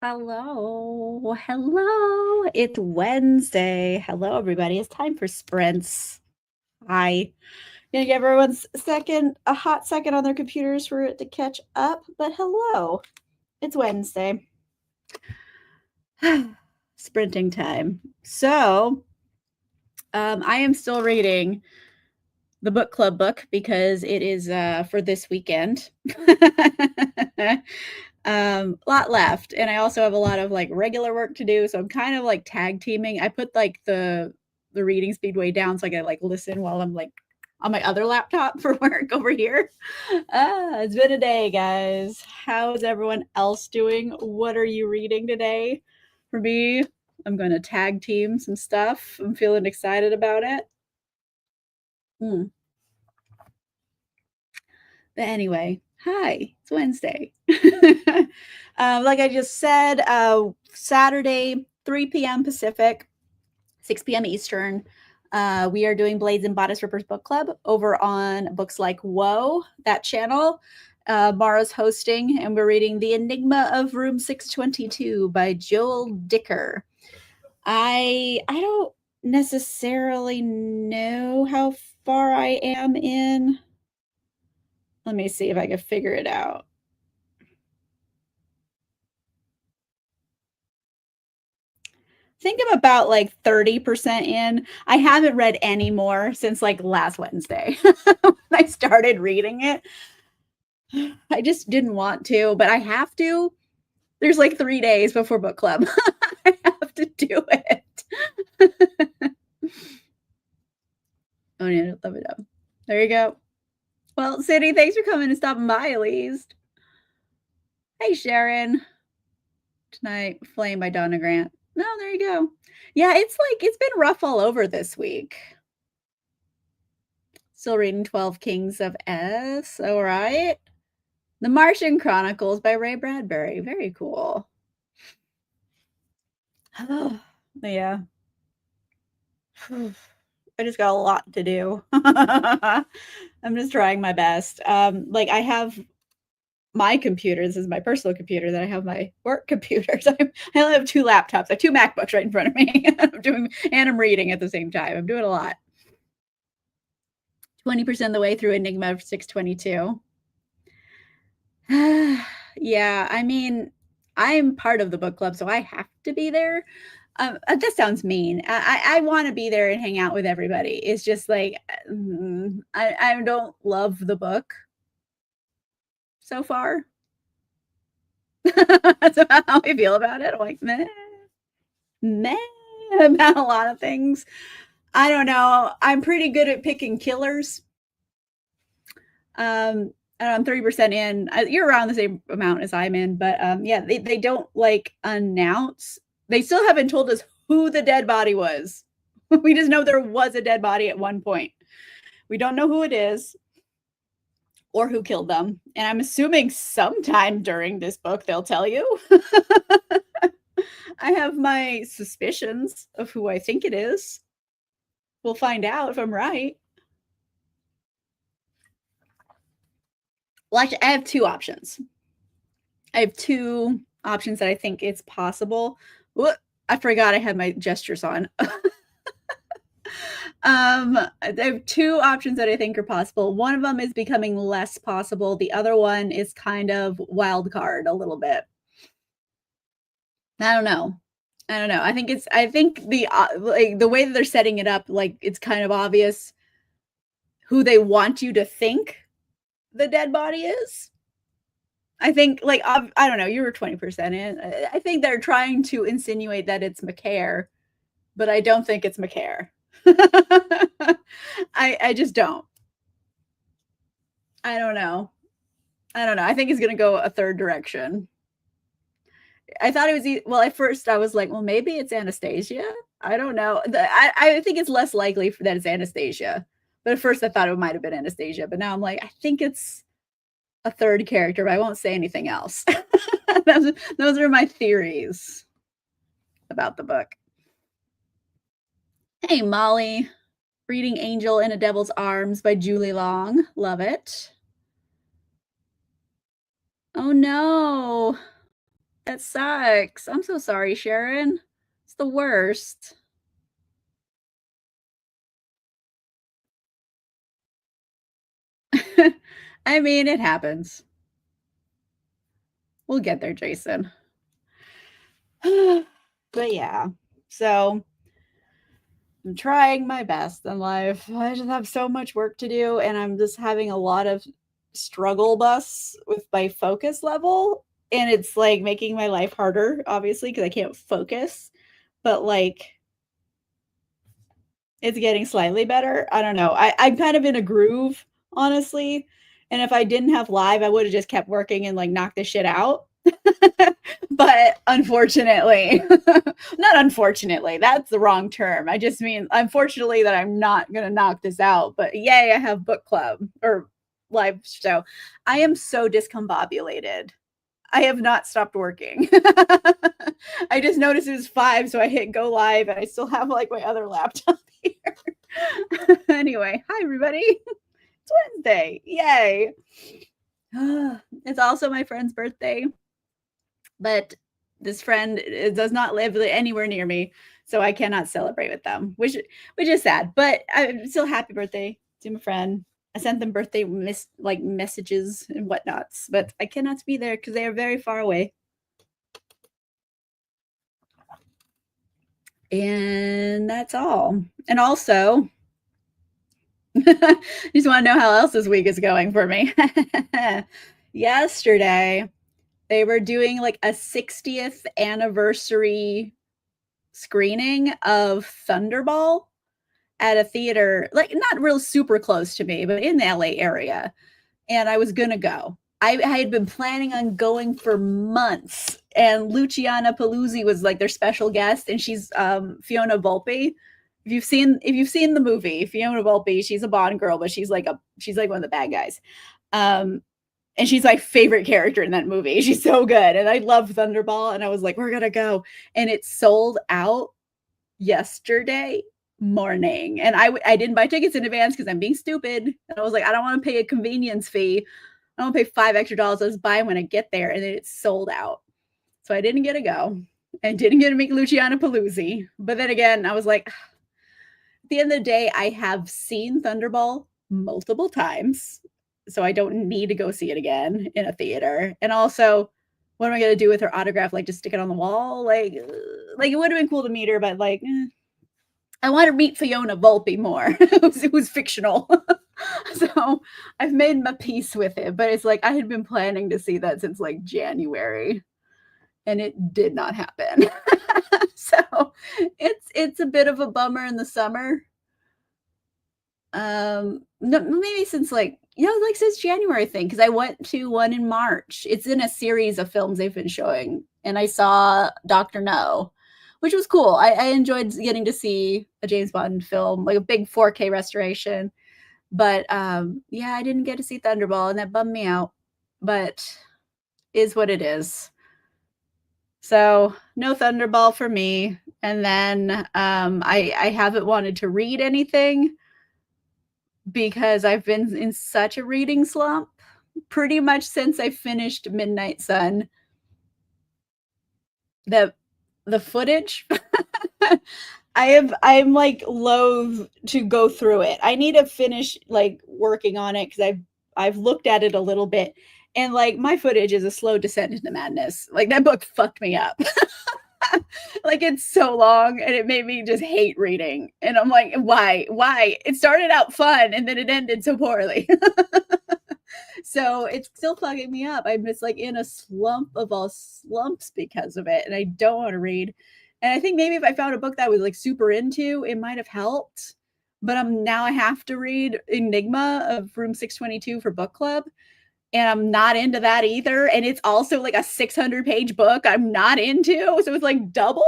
Hello. Hello. It's Wednesday. Hello, everybody. It's time for sprints. Hi. Gonna give everyone's a hot second on their computers for it to catch up, but hello. It's Wednesday. Sprinting time. So, I am still reading the book club book because it is for this weekend. Lot left, and I also have a lot of like regular work to do, so I'm kind of like tag teaming. I put like the reading speed way down so I can like listen while I'm like on my other laptop for work over here. It's been a day, guys. How's everyone else doing? What are you reading today? For me, I'm going to tag team some stuff. I'm feeling excited about it. Mm. But anyway, hi, it's Wednesday. Like I just said, Saturday, 3 p.m. Pacific, 6 p.m. Eastern. We are doing Blades and Bodice Rippers Book Club over on Books Like Whoa, that channel. Mara's hosting, and we're reading The Enigma of Room 622 by Joel Dicker. I don't necessarily know how far I am in. Let me see if I can figure it out. I think I'm about like 30% in. I haven't read any more since like last Wednesday when I started reading it. I just didn't want to, but I have to. There's like 3 days before book club. I have to do it. Oh, yeah, love it up. There you go. Well, Cindy, thanks for coming and stopping by at least. Hey, Sharon. Tonight, Flame by Donna Grant. No, there you go. Yeah, it's been rough all over this week. Still reading 12 Kings of S. All right. The Martian Chronicles by Ray Bradbury. Very cool. Yeah. I just got a lot to do. I'm just trying my best. Like I have my computer. This is my personal computer. Then I have my work computer. So I only have two laptops. I have two MacBooks right in front of me. I'm reading at the same time. I'm doing a lot. 20% of the way through Enigma of 622. Yeah, I mean, I'm part of the book club, so I have to be there. That sounds mean. I want to be there and hang out with everybody. It's just like I don't love the book so far. That's about how I feel about it. I'm like meh about a lot of things. I don't know. I'm pretty good at picking killers. And I'm 30% in. You're around the same amount as I'm in, but yeah, they don't like announce. They still haven't told us who the dead body was. We just know there was a dead body at one point. We don't know who it is or who killed them. And I'm assuming sometime during this book they'll tell you. I have my suspicions of who I think it is. We'll find out if I'm right. Well, actually, I have two options. I have two options that I think it's possible. Whoop, I forgot I had my gestures on. I have two options that I think are possible. One of them is becoming less possible. The other one is kind of wild card a little bit. I don't know. I don't know. I think the like the way that they're setting it up, like it's kind of obvious who they want you to think the dead body is. I think, like, I don't know, you were 20% in. I think they're trying to insinuate that it's Macaire, but I don't think it's Macaire. I just don't. I don't know. I don't know. I think he's gonna go a third direction. I thought it was well. At first, I was like, well, maybe it's Anastasia. I don't know. I think it's less likely that it's Anastasia. But at first, I thought it might have been Anastasia. But now I'm like, I think it's a third character, but I won't say anything else. those are my theories about the book. Hey, Molly, reading Angel in a Devil's Arms by Julie Long. Love it. Oh no, that sucks. I'm so sorry, Sharon. It's the worst. I mean, it happens. We'll get there, Jason. But yeah, so I'm trying my best in life. I just have so much work to do, and I'm just having a lot of struggle bus with my focus level. And it's like making my life harder, obviously, because I can't focus. But like, it's getting slightly better. I don't know. I'm kind of in a groove, honestly. And if I didn't have live, I would have just kept working and like knocked this shit out. But unfortunately, not unfortunately, that's the wrong term. I just mean unfortunately that I'm not going to knock this out. But yay, I have book club or live show. I am so discombobulated. I have not stopped working. I just noticed it was 5, so I hit go live and I still have like my other laptop here. Anyway, hi everybody. It's Wednesday. Yay. It's also my friend's birthday, but this friend does not live anywhere near me, so I cannot celebrate with them, which is sad. But I'm still happy birthday to my friend. I sent them birthday messages and whatnots, but I cannot be there because they are very far away. And that's all. And also, just want to know how else this week is going for me. Yesterday, they were doing like a 60th anniversary screening of Thunderball at a theater, like not real super close to me, but in the LA area. And I was going to go. I had been planning on going for months, and Luciana Paluzzi was like their special guest, and she's Fiona Volpe. If you've seen the movie, Fiona Volpe, she's a Bond girl, but she's like one of the bad guys. And she's my favorite character in that movie. She's so good. And I love Thunderball. And I was like, we're going to go. And it sold out yesterday morning. And I didn't buy tickets in advance because I'm being stupid. And I was like, I don't want to pay a convenience fee. I don't pay $5 extra. Let's buy them when I get there. And then it's sold out. So I didn't get to go and didn't get to meet Luciana Paluzzi. But then again, I was like, at the end of the day, I have seen Thunderball multiple times. So I don't need to go see it again in a theater. And also, what am I going to do with her autograph? Like, just stick it on the wall? Like it would have been cool to meet her, but like, I want to meet Fiona Volpe more. It was fictional. So I've made my peace with it, but it's like I had been planning to see that since like January, and it did not happen. So it's a bit of a bummer in the summer. No, maybe since like since January thing, because I went to one in March. It's in a series of films they've been showing, and I saw Dr. No, which was cool. I enjoyed getting to see a James Bond film, like a big 4K restoration. But yeah, I didn't get to see Thunderball, and that bummed me out. But is what it is. So no Thunderball for me. And then I haven't wanted to read anything because I've been in such a reading slump pretty much since I finished Midnight Sun. The footage I'm like loath to go through it. I need to finish like working on it because I've looked at it a little bit, and like my footage is a slow descent into madness. Like that book fucked me up. Like it's so long and it made me just hate reading. And I'm like, why? It started out fun and then it ended so poorly. So it's still fucking me up. I'm just like in a slump of all slumps because of it. And I don't want to read. And I think maybe if I found a book that I was like super into, it might have helped. But now I have to read Enigma of Room 622 for book club. And I'm not into that either. And it's also like a 600-page book I'm not into. So it's like double.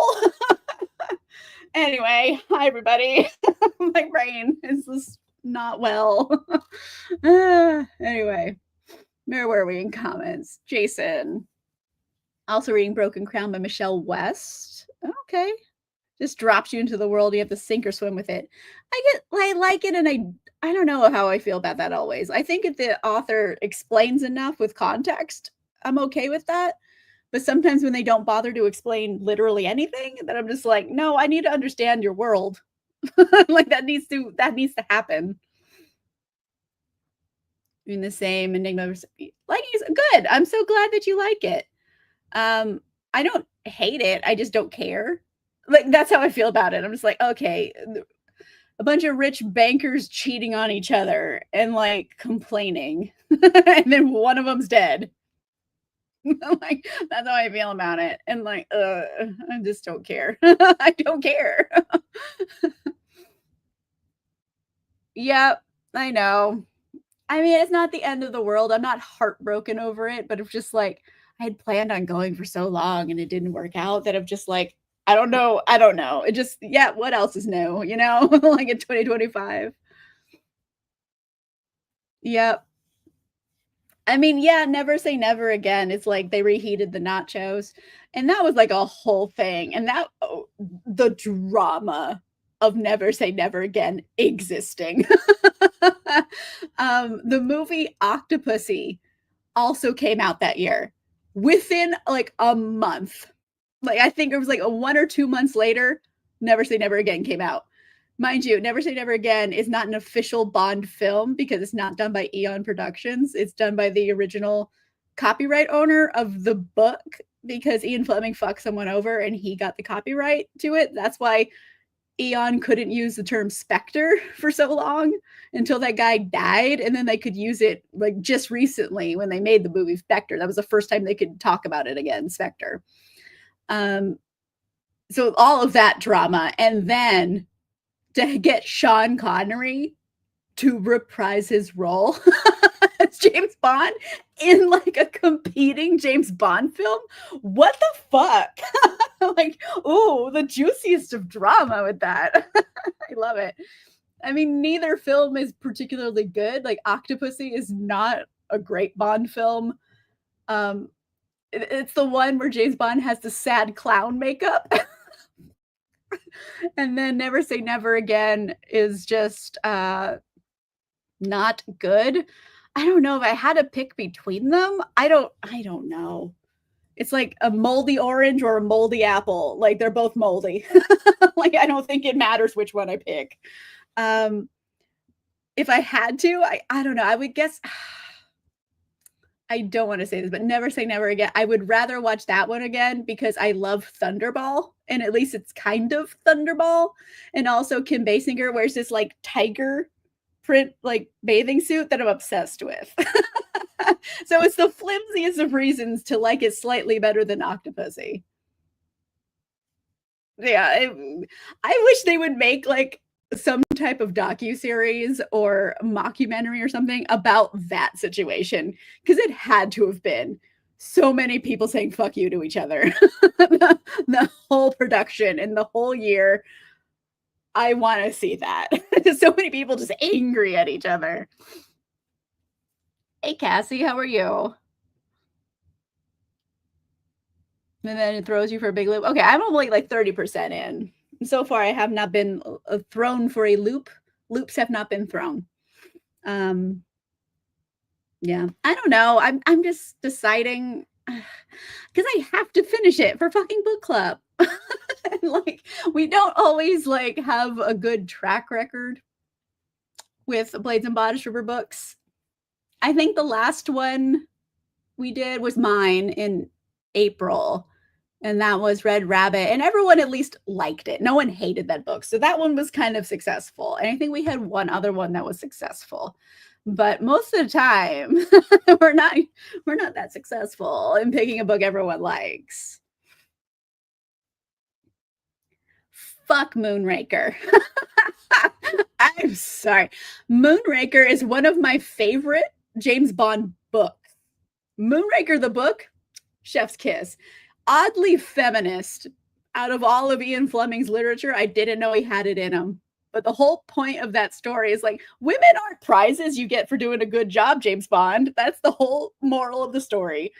Anyway, hi, everybody. My brain is just not well. Anyway, where were we in comments? Jason. Also reading Broken Crown by Michelle West. Okay. Just drops you into the world. You have to sink or swim with it. I like it, and I don't know how I feel about that always. I think if the author explains enough with context, I'm okay with that. But sometimes when they don't bother to explain literally anything, then I'm just like, "No, I need to understand your world." Like, that needs to happen. In the same Enigma recipe. Like, it's good. I'm so glad that you like it. Um, I don't hate it, I just don't care. Like, that's how I feel about it. I'm just like, "Okay, a bunch of rich bankers cheating on each other and, like, complaining, and then one of them's dead." Like, that's how I feel about it, and, like, I just don't care. I don't care. Yep, I know. I mean, it's not the end of the world. I'm not heartbroken over it, but it's just like I had planned on going for so long and it didn't work out that I'm just like, I don't know. I don't know. It just, yeah, what else is new, like in 2025. Yep. I mean, yeah, never say never again. It's like they reheated the nachos, and that was like a whole thing. And the drama of Never Say Never Again existing. The movie Octopussy also came out that year within like a month. Like, I think it was like a 1 or 2 months later, Never Say Never Again came out. Mind you, Never Say Never Again is not an official Bond film because it's not done by Eon Productions. It's done by the original copyright owner of the book because Ian Fleming fucked someone over and he got the copyright to it. That's why Eon couldn't use the term Spectre for so long until that guy died, and then they could use it like just recently when they made the movie Spectre. That was the first time they could talk about it again, Spectre. Um, so all of that drama, and then to get Sean Connery to reprise his role as James Bond in like a competing James Bond film. What the fuck? Like, oh, the juiciest of drama with that. I love it. I mean, neither film is particularly good. Like, Octopussy is not a great Bond film. Um, it's the one where James Bond has the sad clown makeup. And then Never Say Never Again is just not good. I don't know if I had to pick between them. I don't know. It's like a moldy orange or a moldy apple. Like, they're both moldy. Like, I don't think it matters which one I pick. Um, if I had to, I don't know. I would guess I don't want to say this, but Never Say Never Again. I would rather watch that one again because I love Thunderball, and at least it's kind of Thunderball. And also Kim Basinger wears this like tiger print like bathing suit that I'm obsessed with. So it's the flimsiest of reasons to like it slightly better than Octopussy. Yeah, I wish they would make like some type of docu-series or mockumentary or something about that situation because it had to have been so many people saying fuck you to each other. The whole production and the whole year. I want to see that. So many people just angry at each other. Hey, Cassie, how are you? And then it throws you for a big loop. Okay, I'm only like 30% in. So far, I have not been thrown for a loop. Loops have not been thrown. Um, yeah, I don't know. I'm just deciding because I have to finish it for fucking book club. And, like, we don't always like have a good track record with Blades and Bodice River books. I think the last one we did was mine in April, and that was Red Rabbit, and everyone at least liked it. No one hated that book, so that one was kind of successful, and I think we had one other one that was successful. But most of the time, we're not we're not that successful in picking a book everyone likes. Fuck Moonraker. I'm sorry. Moonraker is one of my favorite James Bond books. Moonraker the book, chef's kiss. Oddly feminist. Out of all of Ian Fleming's literature, I didn't know he had it in him. But the whole point of that story is like, women aren't prizes you get for doing a good job, James Bond. That's the whole moral of the story.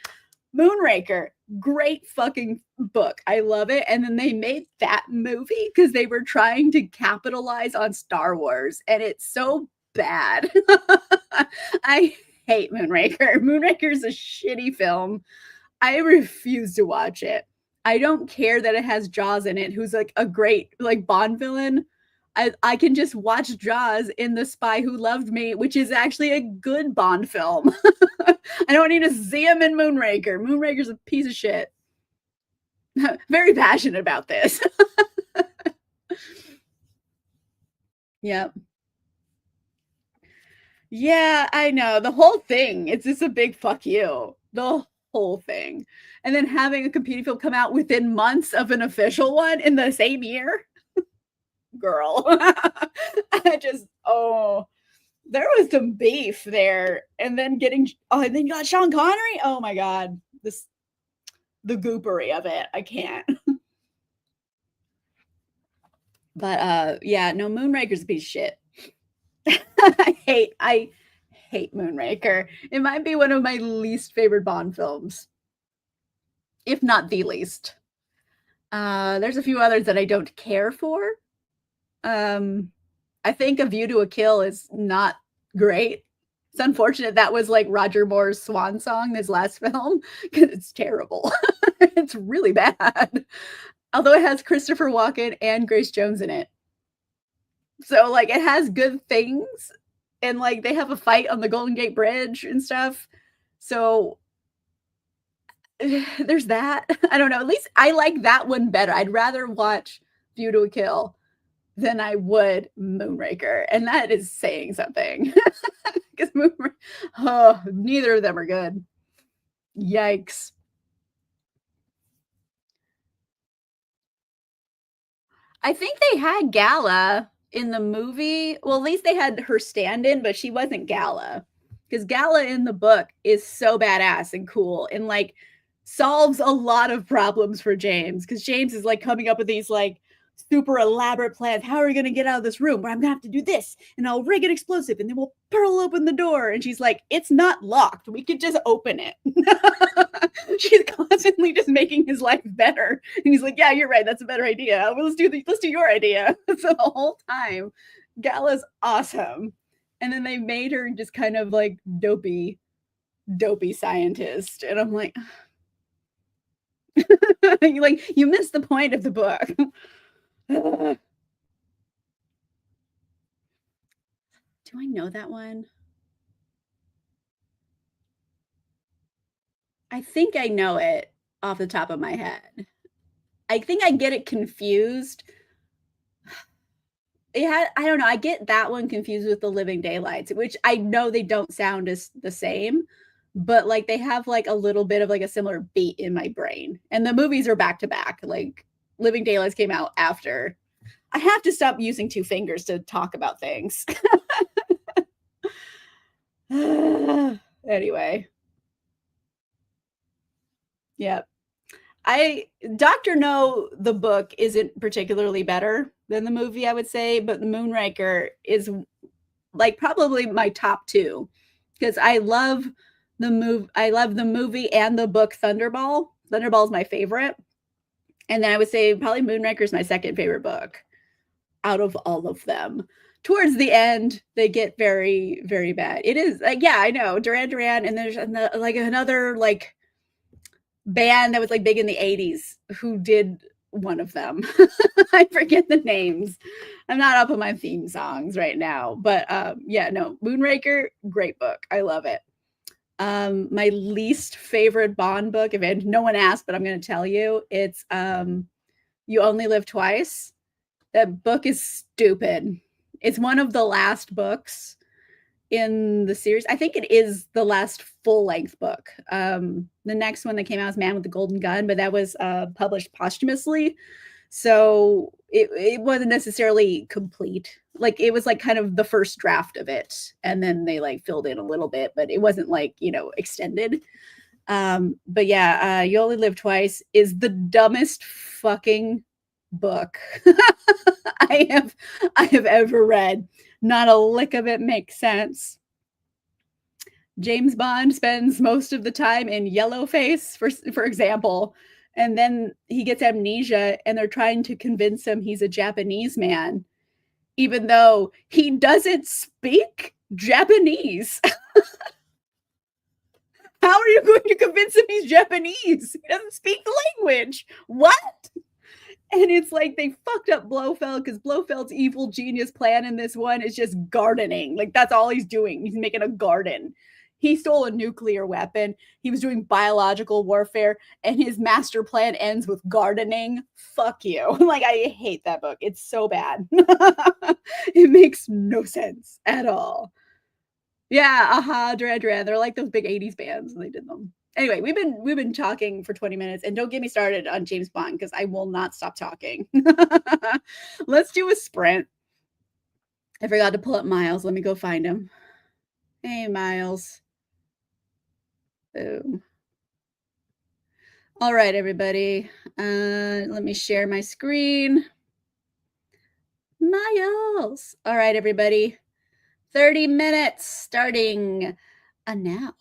Moonraker, great fucking book. I love it. And then they made that movie because they were trying to capitalize on Star Wars, and it's so bad. I hate Moonraker. Moonraker is a shitty film. I refuse to watch it. I don't care that it has Jaws in it, who's like a great like Bond villain. I can just watch Jaws in The Spy Who Loved Me, which is actually a good Bond film. I don't need to see him in Moonraker. Moonraker's a piece of shit. Very passionate about this. Yep. Yeah, I know. The whole thing, it's just a big fuck you. The whole thing. And then having a competing film come out within months of an official one in the same year. Girl. I just, oh, there was some beef there. And then and then you got Sean Connery. Oh my God. The goopery of it. I can't. But yeah, no, Moonraker's a piece of shit. I hate Moonraker. It might be one of my least favorite Bond films, if not the least. There's a few others that I don't care for. I think A View to a Kill is not great. It's unfortunate that was like Roger Moore's swan song, his last film, because it's terrible. It's really bad. Although it has Christopher Walken and Grace Jones in it. So like it has good things, and like they have a fight on the Golden Gate Bridge and stuff. So there's that. I don't know. At least I like that one better. I'd rather watch View to a Kill than I would Moonraker, and that is saying something. Because neither of them are good. Yikes. I think they had Gala in the movie. Well, at least they had her stand-in, but she wasn't Gala. Because Gala in the book is so badass and cool and like solves a lot of problems for James. Because James is like coming up with these like super elaborate plans. How are we going to get out of this room? Where I'm going to have to do this, and I'll rig an explosive, and then we'll pearl open the door. And she's like, it's not locked. We could just open it. She's constantly just making his life better. And he's like, yeah, you're right. That's a better idea. Well, let's do your idea. So the whole time, Gala's awesome. And then they made her just kind of like dopey scientist. And I'm like, you missed the point of the book. Do I know that one? I think I know it off the top of my head. I think I get it confused. I don't know. I get that one confused with The Living Daylights, which I know they don't sound as the same, but like they have like a little bit of like a similar beat in my brain. And the movies are back to back. Like Living Daylights came out after. I have to stop using two fingers to talk about things. Anyway. Yep. Dr. No, the book isn't particularly better than the movie, I would say, but the Moonraker is like probably my top two because I love the movie and the book Thunderball. Thunderball is my favorite. And then I would say probably Moonraker is my second favorite book out of all of them. Towards the end, they get very, very bad. It is like, yeah, I know Duran Duran, and there's like another like band that was like big in the 80s who did one of them. I forget the names. I'm not up on my theme songs right now, but yeah, no, Moonraker, great book. I love it. My least favorite Bond book, if no one asked, but I'm going to tell you, it's You Only Live Twice. That book is stupid. It's one of the last books in the series. I think it is the last full-length book. The next one that came out is Man with the Golden Gun, but that was published posthumously. So it wasn't necessarily complete. Like it was like kind of the first draft of it. And then they like filled in a little bit, but it wasn't like, extended. But yeah, You Only Live Twice is the dumbest fucking book I have ever read. Not a lick of it makes sense. James Bond spends most of the time in Yellowface, for example, and then he gets amnesia, and they're trying to convince him he's a Japanese man, even though he doesn't speak Japanese. How are you going to convince him he's Japanese? He doesn't speak the language. What? And it's like they fucked up Blofeld because Blofeld's evil genius plan in this one is just gardening. Like that's all he's doing. He's making a garden. He stole a nuclear weapon. He was doing biological warfare, and his master plan ends with gardening. Fuck you. Like, I hate that book. It's so bad. It makes no sense at all. Yeah, Aha, Duran Duran. They're like those big 80s bands, and they did them. Anyway, we've been talking for 20 minutes, and don't get me started on James Bond because I will not stop talking. Let's do a sprint. I forgot to pull up Miles. Let me go find him. Hey, Miles. Boom. All right, everybody. Let me share my screen. Miles. All right, everybody. 30 minutes starting now.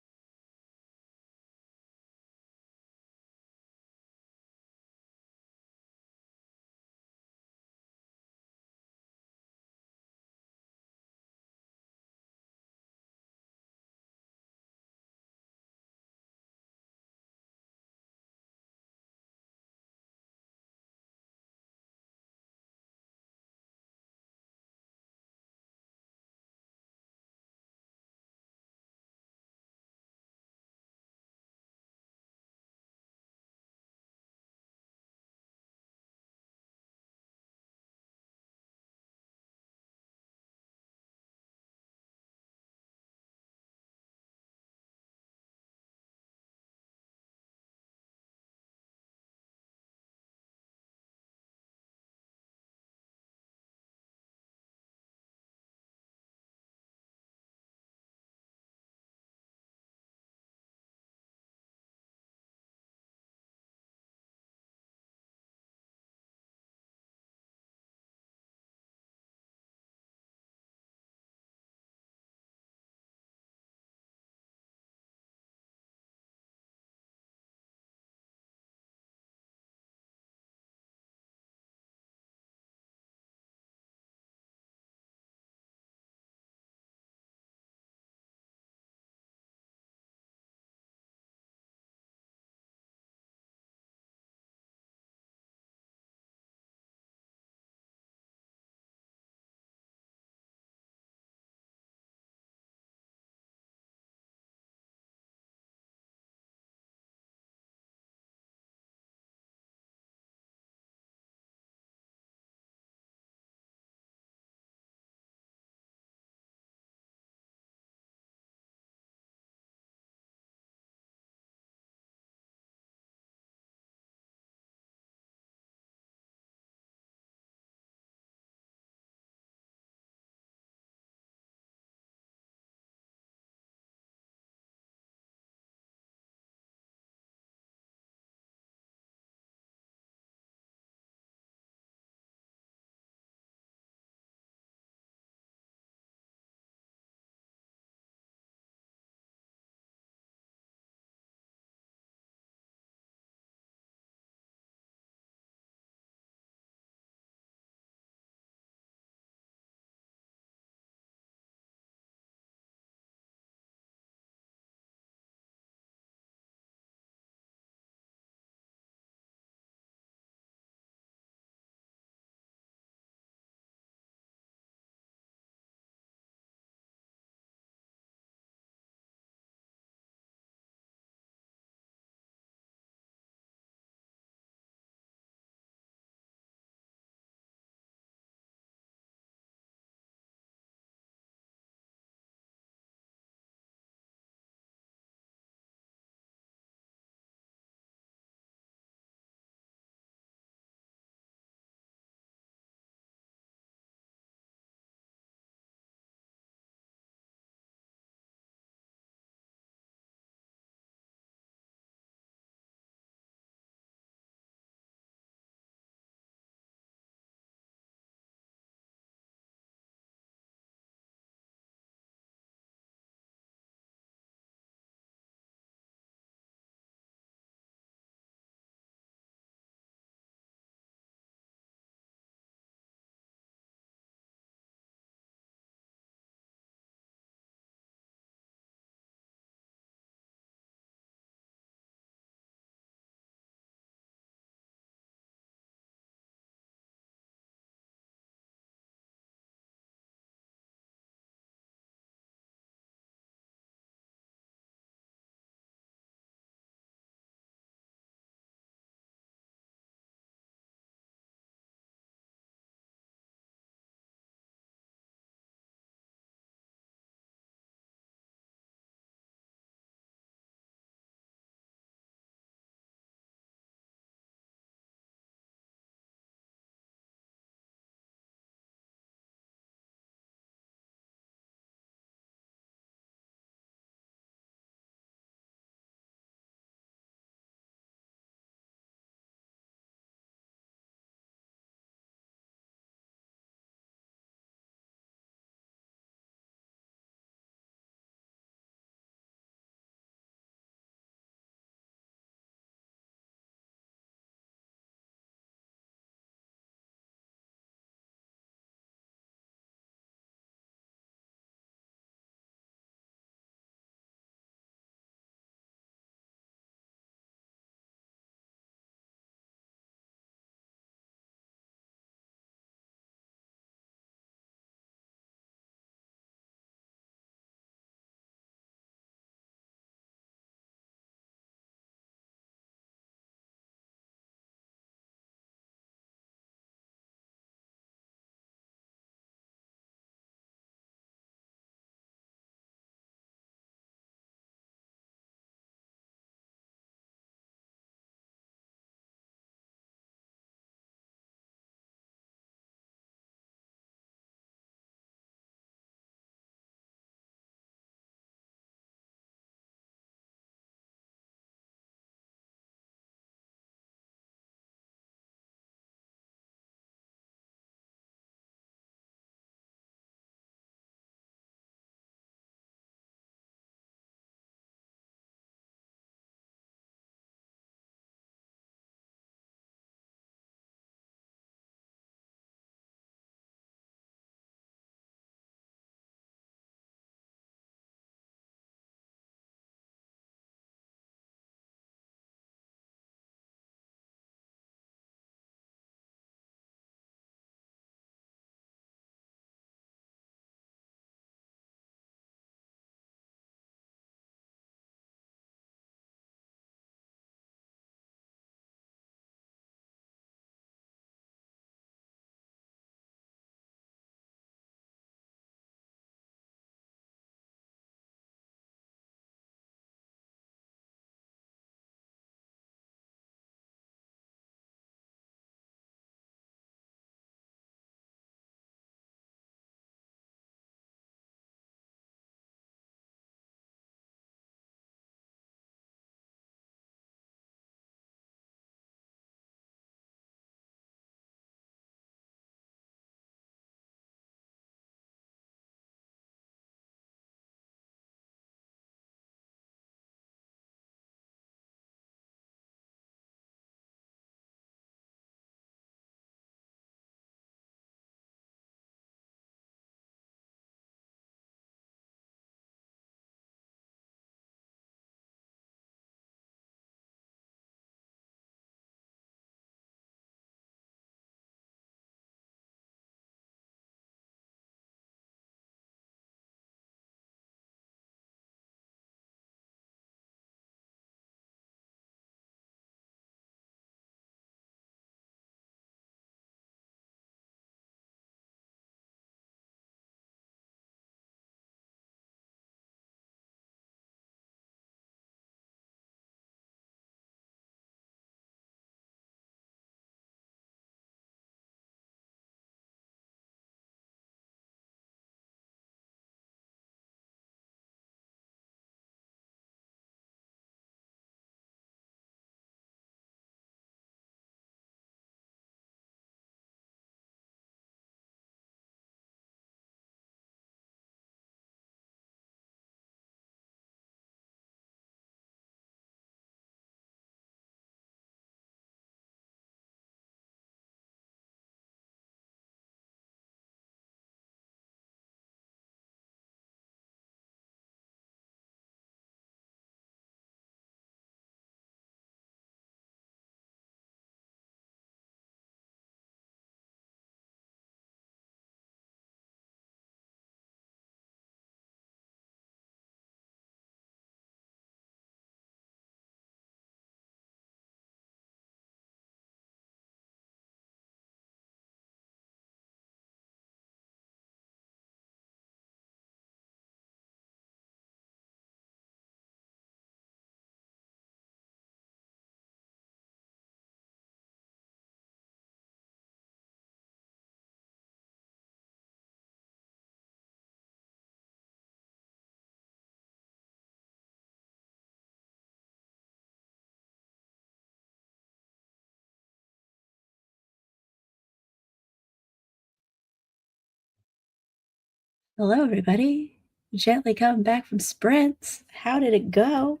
Hello, everybody. Gently coming back from sprints. How did it go?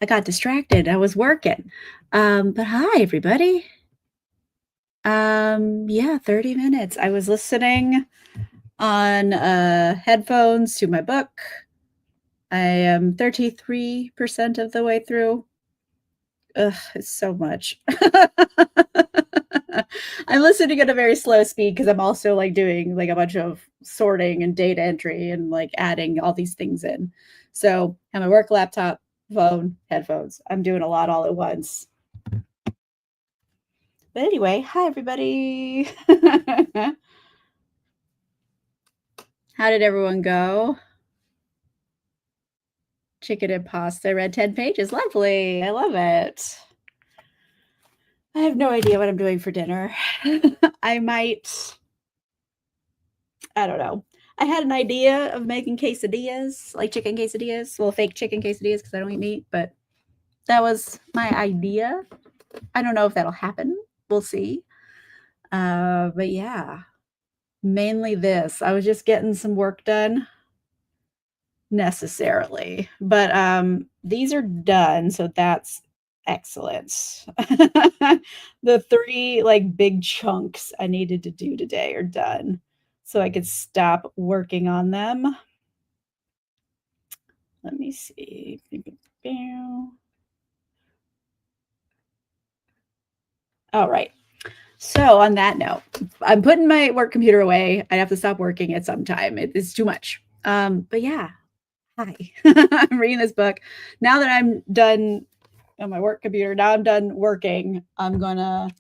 I got distracted. I was working. But hi, everybody. Yeah, 30 minutes. I was listening on headphones to my book. I am 33% of the way through. Ugh, it's so much. I'm listening at a very slow speed because I'm also like doing like a bunch of sorting and data entry and like adding all these things in. So I have my work laptop, phone, headphones. I'm doing a lot all at once. But anyway, hi everybody. How did everyone go? Chicken and pasta. I read 10 pages. Lovely. I love it. I have no idea what I'm doing for dinner. I don't know. I had an idea of making quesadillas, like chicken quesadillas. Well, fake chicken quesadillas because I don't eat meat, but that was my idea. I don't know if that'll happen. We'll see. But yeah, mainly this. I was just getting some work done necessarily. But these are done, so that's excellent. The 3 like big chunks I needed to do today are done. So I could stop working on them. Let me see. All right. So on that note, I'm putting my work computer away. I have to stop working at some time. It's too much. But yeah, hi. I'm reading this book. Now that I'm done on my work computer, now I'm done working. I'm gonna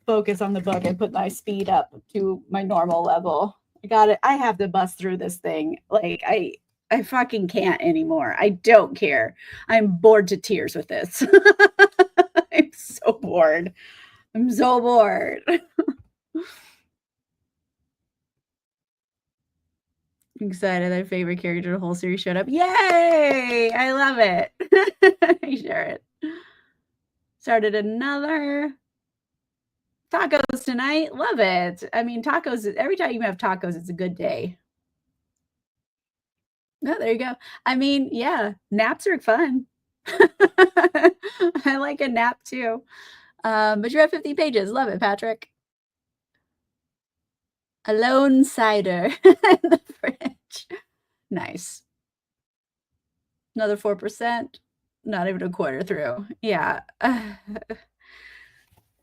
focus on the book and put my speed up to my normal level. I got it. I have to bust through this thing. Like I fucking can't anymore. I don't care. I'm bored to tears with this. I'm so bored. I'm so bored. Excited that favorite character of the whole series showed up. Yay! I love it. I share it. Started another tacos tonight. Love it. I mean, tacos, every time you have tacos, it's a good day. No, there you go. I mean, yeah, naps are fun. I like a nap too. But you're at 50 pages. Love it, Patrick. Alone cider in the fridge. Nice. Another 4%. Not even a quarter through. Yeah. I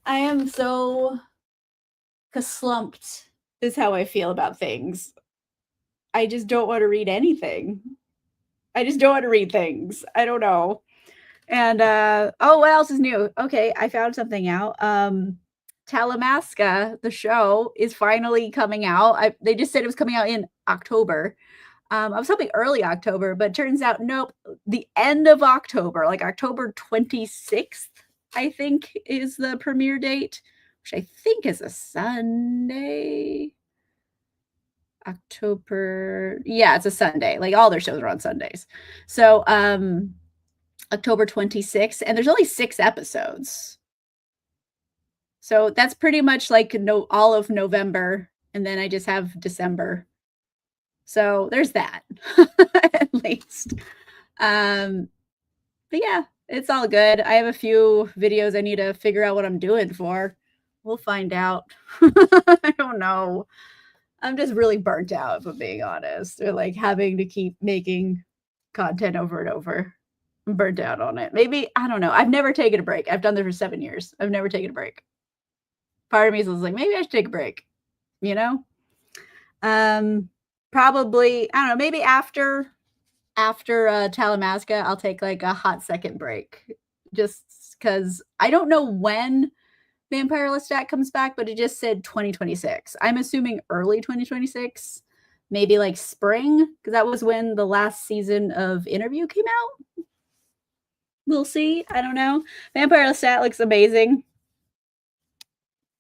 am so slumped is how I feel about things. I just don't want to read anything. I just don't want to read things. I don't know. And oh, what else is new? Okay, I found something out. Talamasca, the show, is finally coming out. They just said it was coming out in October. I was hoping early October, but turns out nope. The end of October, like October 26th, I think is the premiere date, which I think is a Sunday. October, yeah, it's a Sunday. Like all their shows are on Sundays. So October 26th, and there's only 6 episodes. So that's pretty much like all of November, and then I just have December. So there's that, at least. But yeah, it's all good. I have a few videos I need to figure out what I'm doing for. We'll find out. I don't know. I'm just really burnt out, if I'm being honest. Or like having to keep making content over and over. I'm burnt out on it. Maybe, I don't know. I've never taken a break. I've done this for 7 years. I've never taken a break. Part of me is like, maybe I should take a break, you know? Probably, I don't know, maybe after Talamasca, I'll take like a hot second break. Just because I don't know when Vampire Lestat comes back, but it just said 2026. I'm assuming early 2026, maybe like spring, because that was when the last season of Interview came out. We'll see. I don't know. Vampire Lestat looks amazing.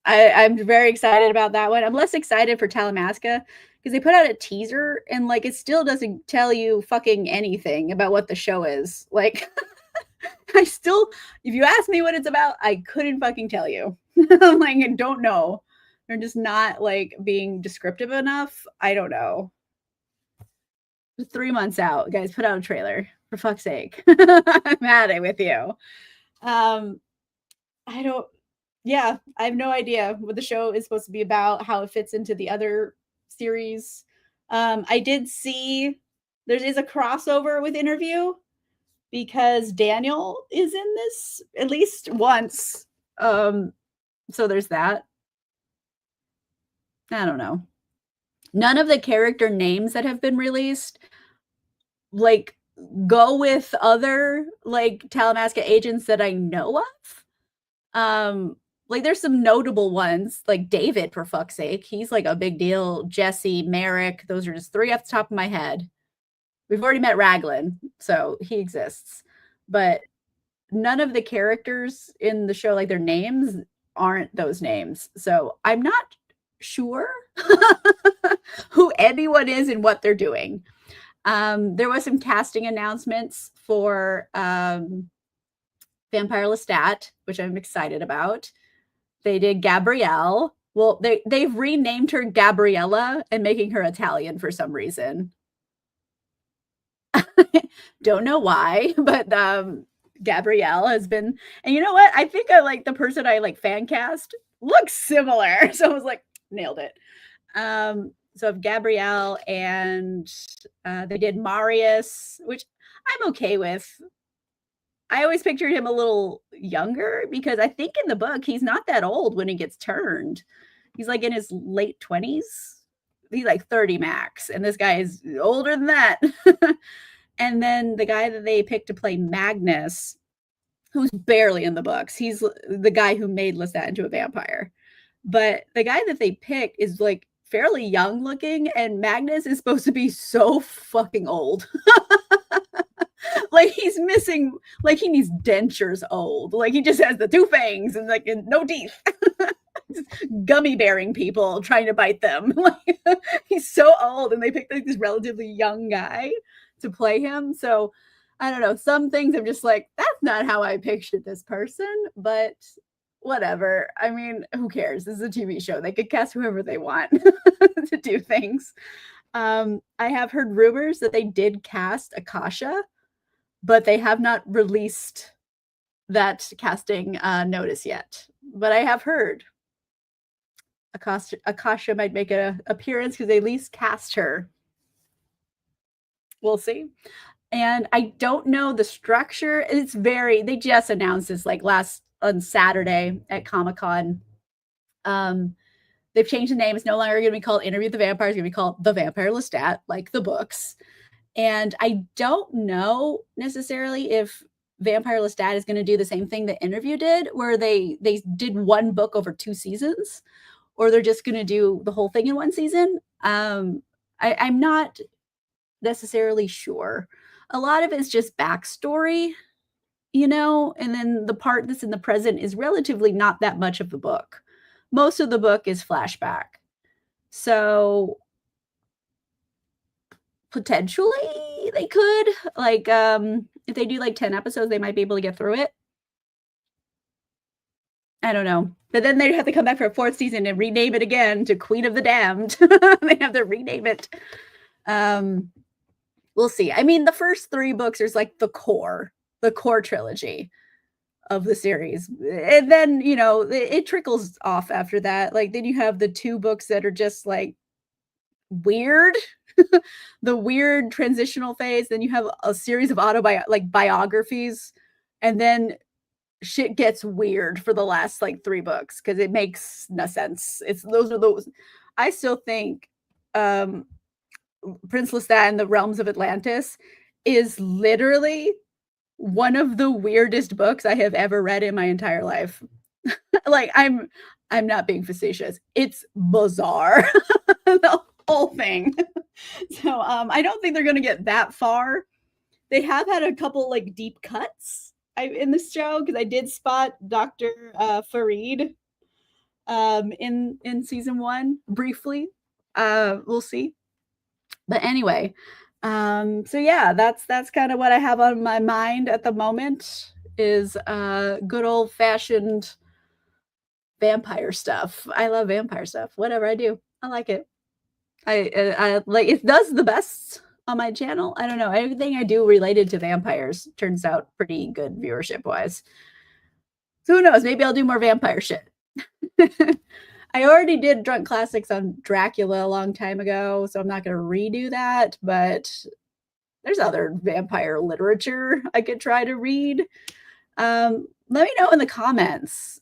I'm very excited about that one. I'm less excited for Talamasca because they put out a teaser and like it still doesn't tell you fucking anything about what the show is. Like I still, if you ask me what it's about, I couldn't fucking tell you. I'm like, I don't know. They're just not like being descriptive enough. I don't know. 3 months out, guys. Put out a trailer for fuck's sake. I'm at it with you. Um, I don't. Yeah, I have no idea what the show is supposed to be about, how it fits into the other series. I did see there is a crossover with Interview because Daniel is in this at least once. So there's that. I don't know. None of the character names that have been released like go with other like Talamasca agents that I know of. Like there's some notable ones, like David, for fuck's sake. He's like a big deal. Jesse, Merrick, those are just three off the top of my head. We've already met Raglan, so he exists. But none of the characters in the show, like their names aren't those names. So I'm not sure who anyone is and what they're doing. There was some casting announcements for Vampire Lestat, which I'm excited about. They did Gabrielle. Well, they've renamed her Gabriella and making her Italian for some reason. Don't know why, but Gabrielle has been, and you know what? I think I like the person I like fan cast looks similar. So I was like, nailed it. So of Gabrielle and they did Marius, which I'm okay with. I always pictured him a little younger because I think in the book he's not that old when he gets turned. He's like in his late 20s. He's like 30 max, and this guy is older than that. And then the guy that they picked to play Magnus, who's barely in the books, he's the guy who made Lestat into a vampire. But the guy that they picked is like fairly young looking, and Magnus is supposed to be so fucking old. Like he's missing, like he needs dentures old. Like he just has the two fangs and like no teeth. Gummy bearing people trying to bite them. Like he's so old, and they picked like this relatively young guy to play him. So I don't know. Some things I'm just like, that's not how I pictured this person, but whatever. I mean, who cares? This is a TV show. They could cast whoever they want to do things. I have heard rumors that they did cast Akasha, but they have not released that casting notice yet. But I have heard Akasha might make an appearance because they at least cast her. We'll see. And I don't know the structure. They just announced this like on Saturday at Comic-Con. They've changed the name. It's no longer going to be called Interview with the Vampire. It's going to be called The Vampire Lestat, like the books. And I don't know necessarily if Vampire Lestat is going to do the same thing the Interview did, where they did one book over 2 seasons, or they're just going to do the whole thing in one season. I'm not necessarily sure. A lot of it's just backstory, and then the part that's in the present is relatively not that much of the book. Most of the book is flashback. So potentially they could, like, if they do like 10 episodes, they might be able to get through it. I don't know. But then they'd have to come back for a 4th season and rename it again to Queen of the Damned. They have to rename it. We'll see. I mean, the first 3 books is like the core trilogy of the series. And then, it trickles off after that. Like, then you have the 2 books that are just like weird, the weird transitional phase. Then you have a series of biographies, and then shit gets weird for the last like 3 books because it makes no sense. I still think Prince Lestat and the Realms of Atlantis is literally one of the weirdest books I have ever read in my entire life. Like I'm not being facetious. It's bizarre. The whole thing. So I don't think they're going to get that far. They have had a couple like deep cuts in this show because I did spot Dr. Farid in season 1 briefly. We'll see. But anyway, so yeah, that's kind of what I have on my mind at the moment is good old-fashioned vampire stuff. I love vampire stuff. Whatever I do, I like it. I like it. Does the best on my channel. I don't know. Everything I do related to vampires turns out pretty good viewership wise. So who knows? Maybe I'll do more vampire shit. I already did Drunk Classics on Dracula a long time ago, so I'm not going to redo that, but there's other vampire literature I could try to read. Let me know in the comments,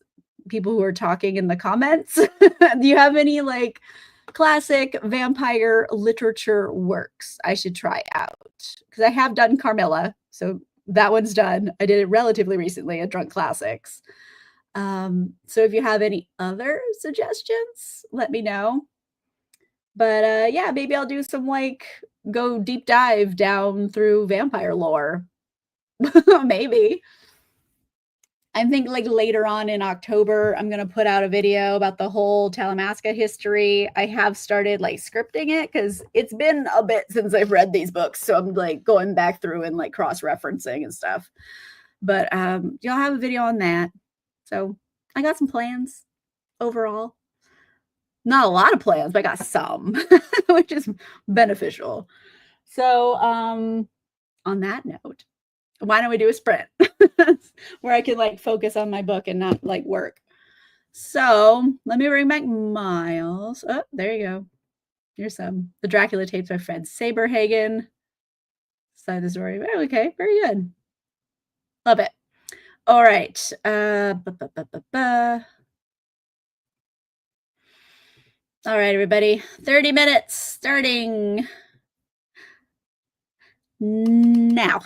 people who are talking in the comments. Do you have any like classic vampire literature works I should try out? Because I have done Carmilla, so that one's done. I did it relatively recently at Drunk Classics. So if you have any other suggestions, let me know. But yeah, maybe I'll do some like go deep dive down through vampire lore. Maybe. I think like later on in October, I'm going to put out a video about the whole Talamasca history. I have started like scripting it because it's been a bit since I've read these books. So I'm like going back through and like cross referencing and stuff. But you'll have a video on that. So I got some plans overall. Not a lot of plans, but I got some, which is beneficial. So on that note, why don't we do a sprint where I can like focus on my book and not like work? So let me bring back Miles. Oh, there you go. Here's some the Dracula tapes by Fred Saberhagen. Side the story. Okay, very good. Love it. All right. All right, everybody. 30 minutes starting now.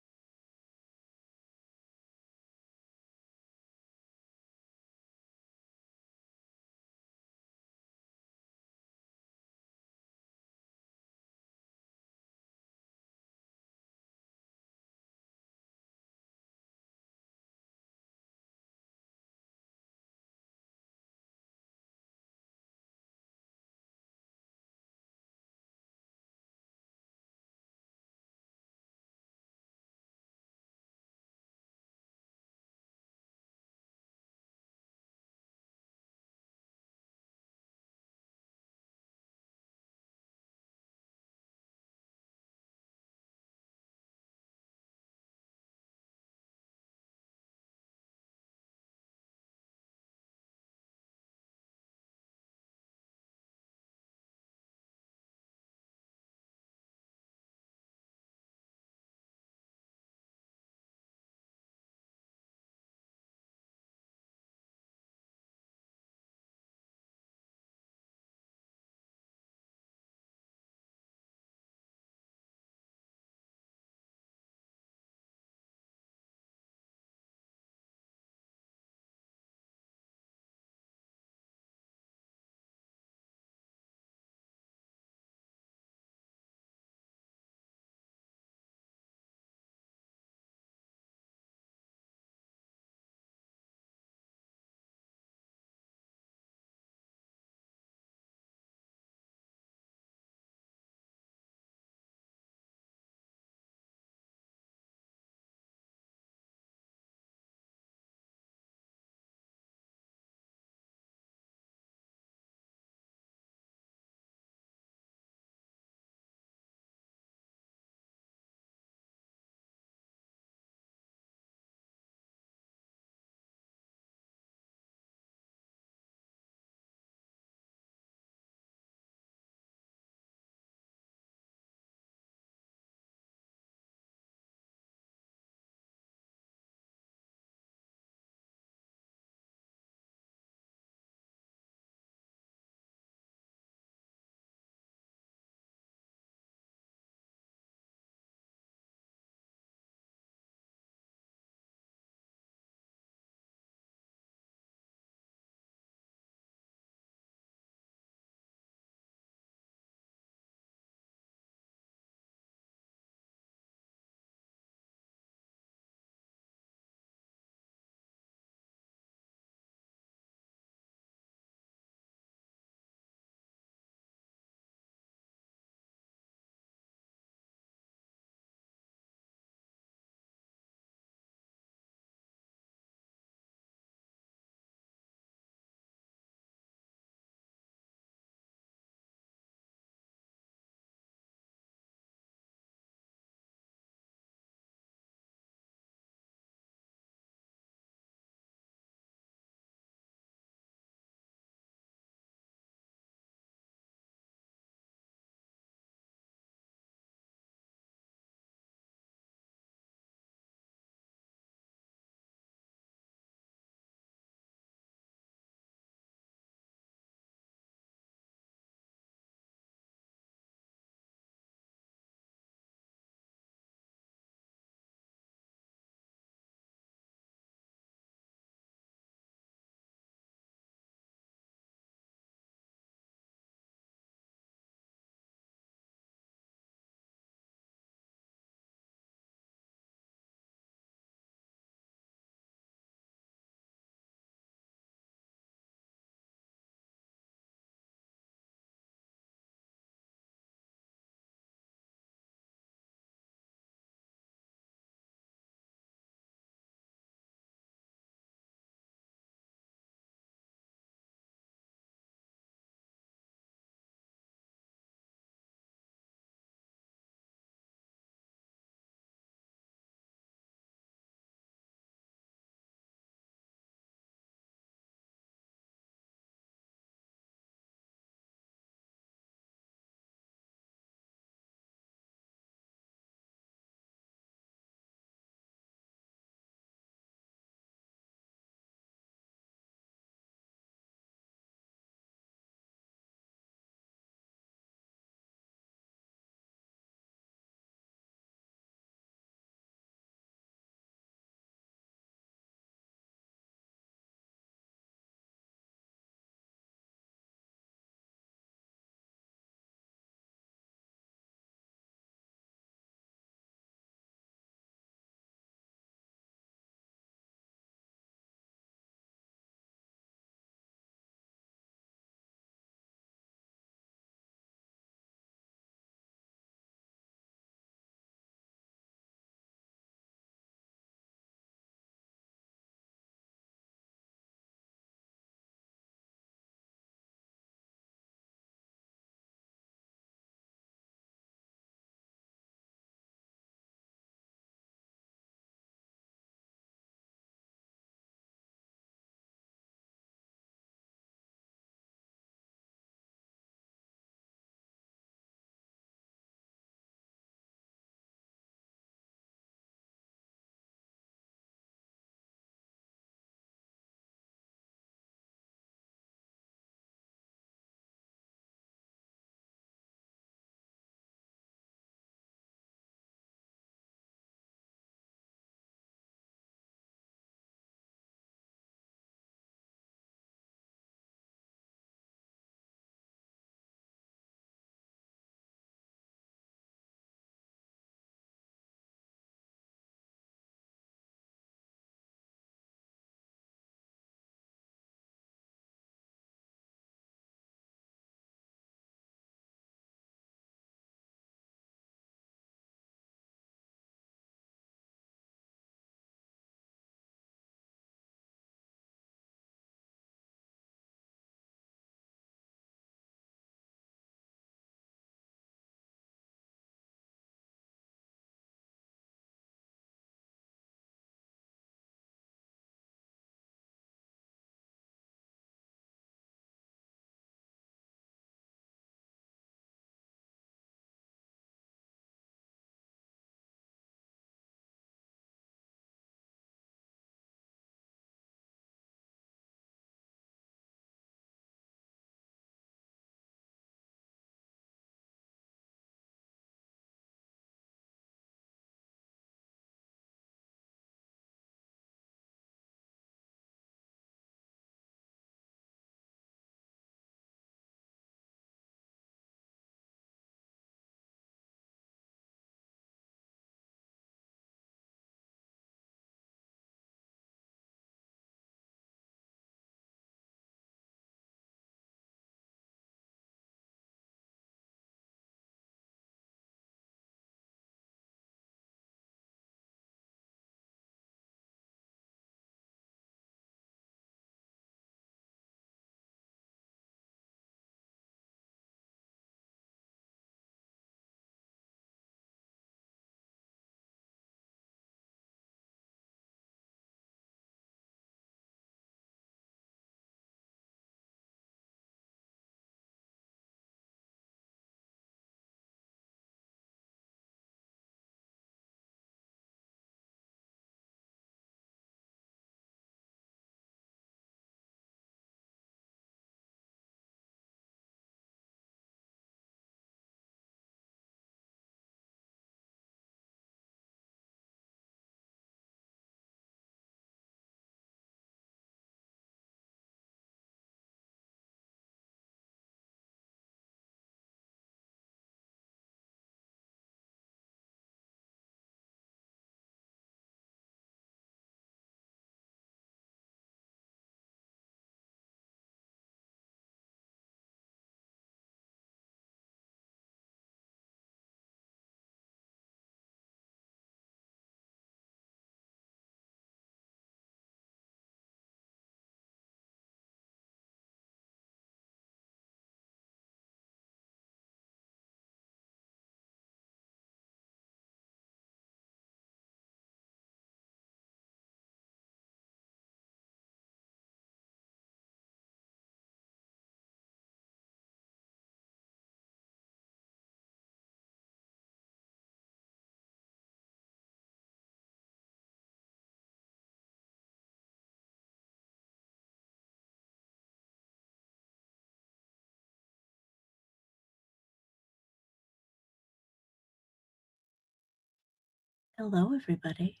Hello, everybody.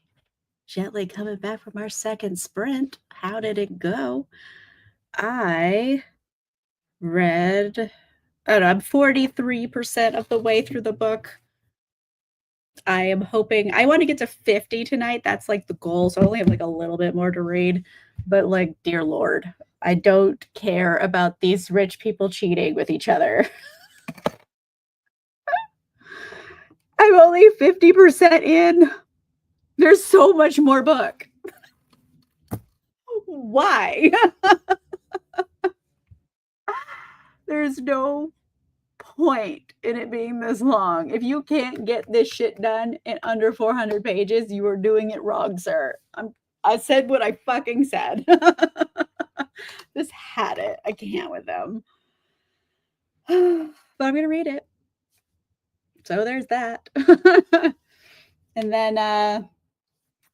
Gently coming back from our second sprint. How did it go? I read, I don't know, I'm 43% of the way through the book. I am hoping I want to get to 50 tonight. That's like the goal. So I only have like a little bit more to read. But like, dear Lord, I don't care about these rich people cheating with each other. I'm only 50% in. There's so much more book. Why? There's no point in it being this long. If you can't get this shit done in under 400 pages, you are doing it wrong, sir. I said what I fucking said. Just had it. I can't with them. But I'm going to read it. So there's that. And then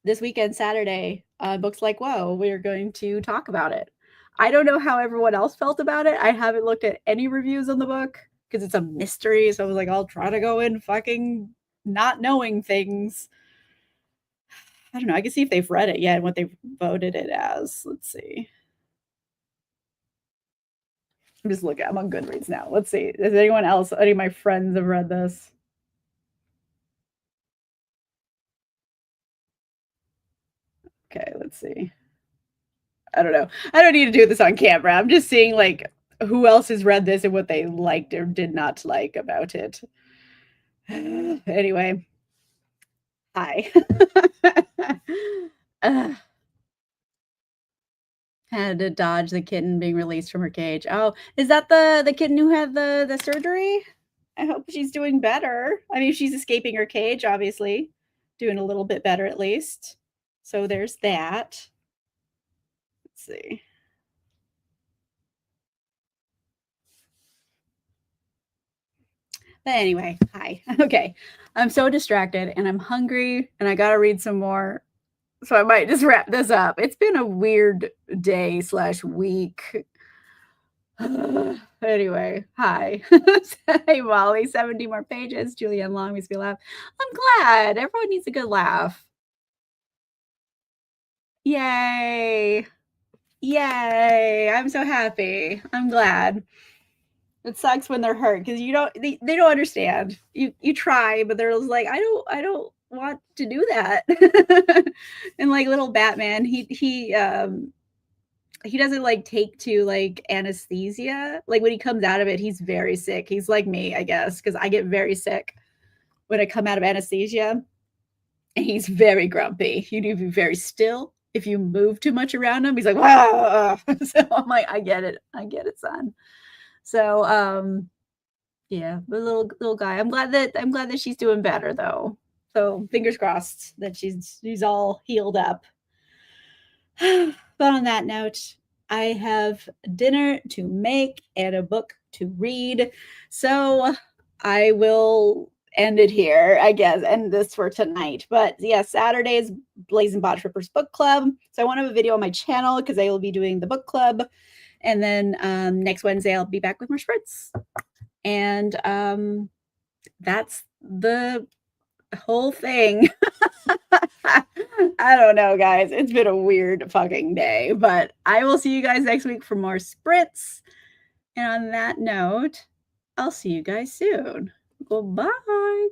this weekend, Saturday, Books Like Whoa, we're going to talk about it. I don't know how everyone else felt about it. I haven't looked at any reviews on the book because it's a mystery. So I was like, I'll try to go in fucking not knowing things. I don't know. I can see if they've read it yet and what they've voted it as. Let's see. I'm just looking. I'm on Goodreads now. Let's see. Does anyone else, any of my friends have read this? Okay, let's see. I don't know. I don't need to do this on camera. I'm just seeing like who else has read this and what they liked or did not like about it. Anyway, hi. Had to dodge the kitten being released from her cage. Oh, is that the kitten who had the surgery? I hope she's doing better. I mean, she's escaping her cage, obviously, doing a little bit better at least. So there's that. Let's see. But anyway, hi. Okay. I'm so distracted and I'm hungry and I got to read some more. So I might just wrap this up. It's been a weird day / week. Anyway, hi. Hey, Molly, 70 more pages. Julianne Long makes me laugh. I'm glad. Everyone needs a good laugh. Yay. Yay. I'm so happy. I'm glad. It sucks when they're hurt because they don't understand. You try, but they're like, I don't want to do that. And like little Batman, he doesn't like take to like anesthesia. Like when he comes out of it, he's very sick. He's like me, I guess, because I get very sick when I come out of anesthesia. And he's very grumpy. You need to be very still. If you move too much around him, he's like, wow. So I'm like, I get it, son. So yeah, the little guy. I'm glad that she's doing better though. So fingers crossed that she's all healed up. But on that note, I have dinner to make and a book to read. So I will end it here, I guess, end this for tonight. But yeah, Saturday is Blazing Bot Trippers Book Club. So I want to have a video on my channel because I will be doing the book club. And then next Wednesday, I'll be back with more sprints. And that's the whole thing. I don't know, guys. It's been a weird fucking day, but I will see you guys next week for more sprints. And on that note, I'll see you guys soon. Goodbye.